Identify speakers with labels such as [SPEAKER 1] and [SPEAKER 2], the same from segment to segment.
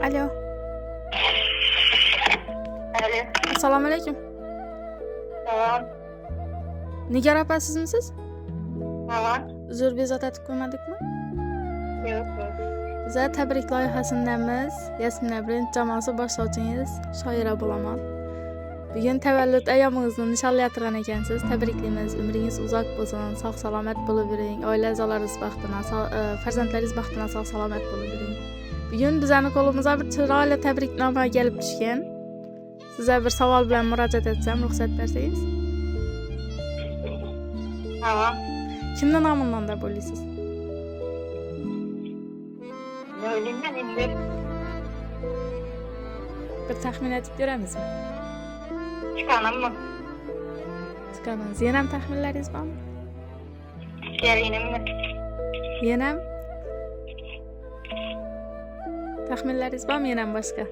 [SPEAKER 1] Alo.
[SPEAKER 2] Alo.
[SPEAKER 1] Assalomu alaykum.
[SPEAKER 2] Tamam.
[SPEAKER 1] Nigar opa sizmisiz?
[SPEAKER 2] Tamam.
[SPEAKER 1] Uzr bezovta qo'ymadikmi?
[SPEAKER 2] Yo'q.
[SPEAKER 1] Biz tabrik loyihasindamiz. Yasmin bilan jamoasi boshlovchingiz Shoira bo'laman. Bugun tavallud ayyomingizni nishonlayotgan ekansiz. Tabriklaymiz. Umringiz uzoq bo'lsin, sog' salomat bo'lib yuring. Oila a'zolaringiz baxtidan, farzandlaringiz baxtidan sog' salomat bo'lib yuring. Bugun bizning qo'limizga bir chiroyli tabriknoma kelib tushgan. Sizga bir savol bilan murojaat etsam, ruxsat bersangiz?
[SPEAKER 2] Tamam.
[SPEAKER 1] Kimning nomidan deb o'ylaysiz?
[SPEAKER 2] Ne bileyim ben endi.
[SPEAKER 1] Bir taxmin etib ko'ramizmi?
[SPEAKER 2] Çıkanım mı?
[SPEAKER 1] Chiqamiz. Yana ham taxminlaringiz bormi?
[SPEAKER 2] Gelinim mi?
[SPEAKER 1] Yana ham taxminlaringiz bormi? Yana ham boshqa?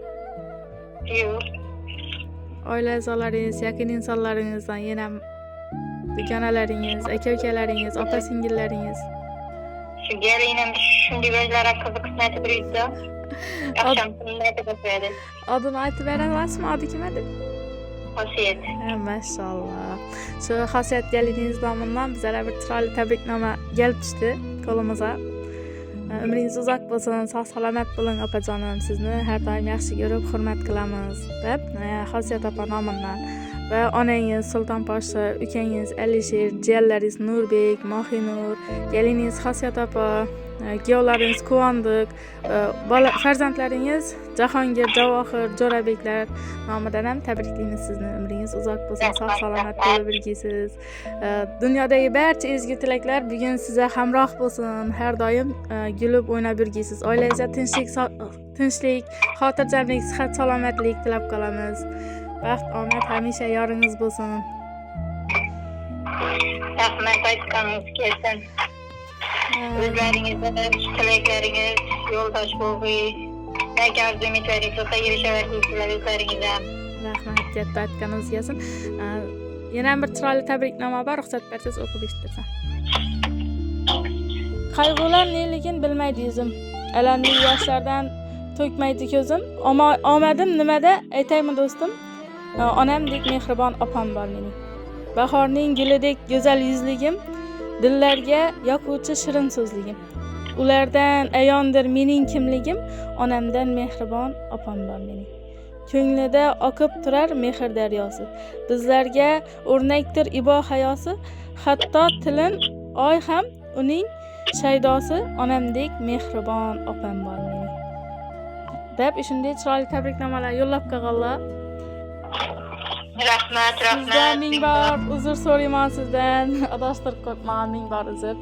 [SPEAKER 2] Yo'q.
[SPEAKER 1] Oila a'zolaringiz, yaqin insonlaringizdan yana ham dugonalaringiz, aka-ukalaringiz, opa-singillaringiz.
[SPEAKER 2] Şu gelinim şimdi gözlere kızık neti biriydi. Akşam neti bakıyordu.
[SPEAKER 1] Adını aytib bera olasizmi? Adi kim edi?
[SPEAKER 2] Hasiyet.
[SPEAKER 1] Maşallah. Shu xosiyat geliningiz nomidan bizlarga bir chiroyli tabriknoma kelib tushdi qo'limizga. Umringiz uzoq bo'lsin, sog' salomat bo'ling opajonim. Sizni har doim yaxshi ko'rib, hurmat qilamiz deb xosiyat opa nomidan va onangiz Sultonposhsha, ukangiz Alisher, jiyanlaringiz Nurbek, Mohinur, keliningiz Xosiyat opa, kuyovlaringiz Quvondiq, farzandlaringiz Jahongir, Javohir, Jo'rabeklar nomidan ham tabriklaymiz sizni. Umringiz uzoq bo'lsin, sog' salomat bo'lib yurgaysiz. Dunyodagi barcha ezgu tilaklar bugun sizga hamroh bo'lsin. Har doim gulib o'ynab yurgaysiz. Oilangizga tinchlik, xotirjamlik, sihat, salomatlik tilab qolamiz. Baxt, omad hamisha yoringiz bo'lsin.
[SPEAKER 2] Rahmat aytganingiz kelsin. O'zlaringizga, tilaklariniz, yo'ldosh bo'lib, belki arzu umidlaringiz olsa erişebilirsizler o'zlaringizga.
[SPEAKER 1] Rahmat, katta aytganingiz kelsin. Yana bir chiroyli tabriknoma bor, ruxsat bersangiz o'qib eshittirsam. Qayg'ular neligin bilmaydi yuzim. Alamli yoshlardan to'kmaydi ko'zim. Omadim nimada aytaymi do'stim? Onamdek mehribon opam bor mening. Bahorning gulidek go'zal yuzligim, dillarga yoquvchi shirin so'zligim. Ulardan ayondir mening kimligim, onamdan mehribon opam bor mening. Ko'nglida oqib turar mehr daryosi. Bizlarga o'rnakdir ibo hayosi, hatto tilin oy ham uning shaydosi, onamdek mehribon opam bor mening. Deb shunday chiroyli tabriknomalar yo'llab qolganlar.
[SPEAKER 2] Rahmat.
[SPEAKER 1] Sizdan ming bor uzr so'rayman sizdan. Adashtirib qo'yman, ming bor uzr.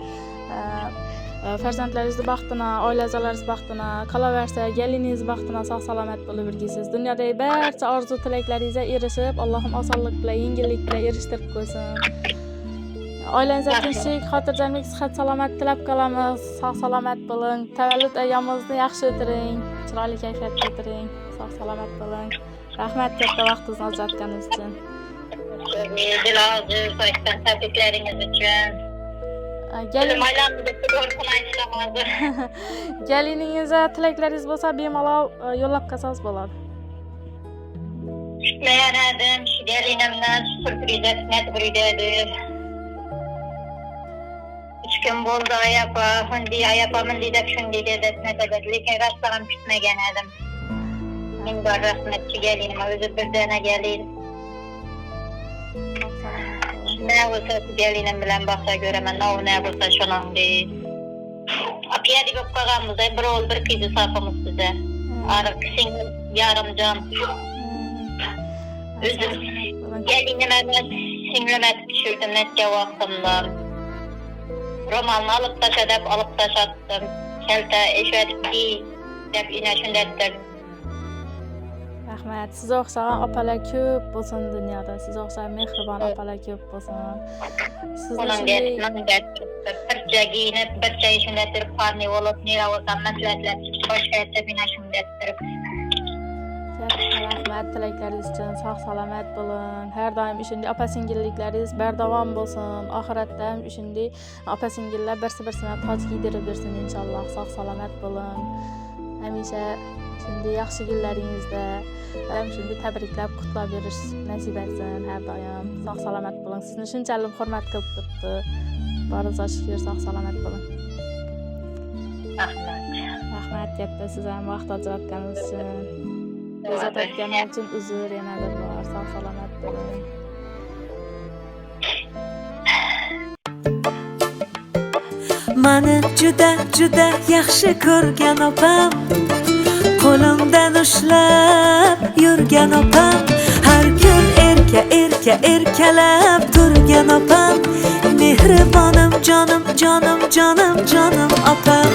[SPEAKER 1] Farzandlaringizni baxtına, oila a'zolaringiz baxtına, qolaversa geliningiz baxtına sog' salomat bo'lib yurgaysiz. Dunyodagi barcha orzu tilaklaringizga erishib, Allohim osonlik bilan, yengillik bilan erishtirib qo'ysin. Oilangizga tinchlik, xotirjamlik, sihat, salomat tilab qolamiz. Sog' salomat bo'ling. Tavallud ayyomingizni yaxshi o'tiring, chiroyli kayfiyatda o'tiring. Sog' salomat bo'ling. Rahmat katta vaqtingizni ajratganingiz uchun.
[SPEAKER 2] Diloziz aytgan tabriklaringiz uchun.
[SPEAKER 1] Geliningizga tilaklaringiz bo'lsa, bemalol yo'llab qolsangiz bo'ladi.
[SPEAKER 2] Kutmayanadim, shu gelinimdan sürpriz etmet buraydı. 3 gün bo'ldi ayapa, hundi ayapamın deb shunday deb etmedi, lekin rastdan kutmagan edim. Ming bor rahmatchi gelinime, o'zi birdana gelin. Ne olsa gelinim bilen baksa göremen, ne olsa şunan değil. Apiyadi bak bakamızda bir oğul bir kızı sapımız size. Arık yarımcan. Özür gelinime ben sinirlemet pişirdim netke vaktimden. Romanını alıp taşattım. Kelte eşvedip giy deb ine şundettim.
[SPEAKER 1] Rahmat. Siz o'xshagan opalar ko'p bo'lsin dunyoda. Siz o'xshagan mehribon opalar ko'p bo'lsin.
[SPEAKER 2] Sizni bircha giyinib, bircha shunday parni bo'lib, nira bo'lsam maslahatlar boshqacha bina shunday turib.
[SPEAKER 1] Rahmat tilaklaringiz uchun sog' salomat bo'ling. Har doim shunday opa-singilliklaringiz bardavom bo'lsin. Oxiratda ham shunday opa-singillar birsi-birsini toj kiydirib bersin inshaalloh. Sog' salomat bo'ling. Hamisha shunday yaxshi kunlaringizda ham shunday tabriklab qutlab berish nasib etsin har doim. Sog' salomat bo'ling. Sizni shunchalik hurmat qilib turibdi. Boriga shukr, sog' salomat bo'ling.
[SPEAKER 2] Rahmat.
[SPEAKER 1] Rahmat katta, siz ham vaqt ajratganingiz uchun. Uzatganim uchun uzr yana bir bor. Sog' salomat bo'ling.
[SPEAKER 3] Mani juda yaxshi ko'rgan opam, qo'limdan ushlab yurgan opam, har kun erkalab turgan opam, mehribonim jonim opam.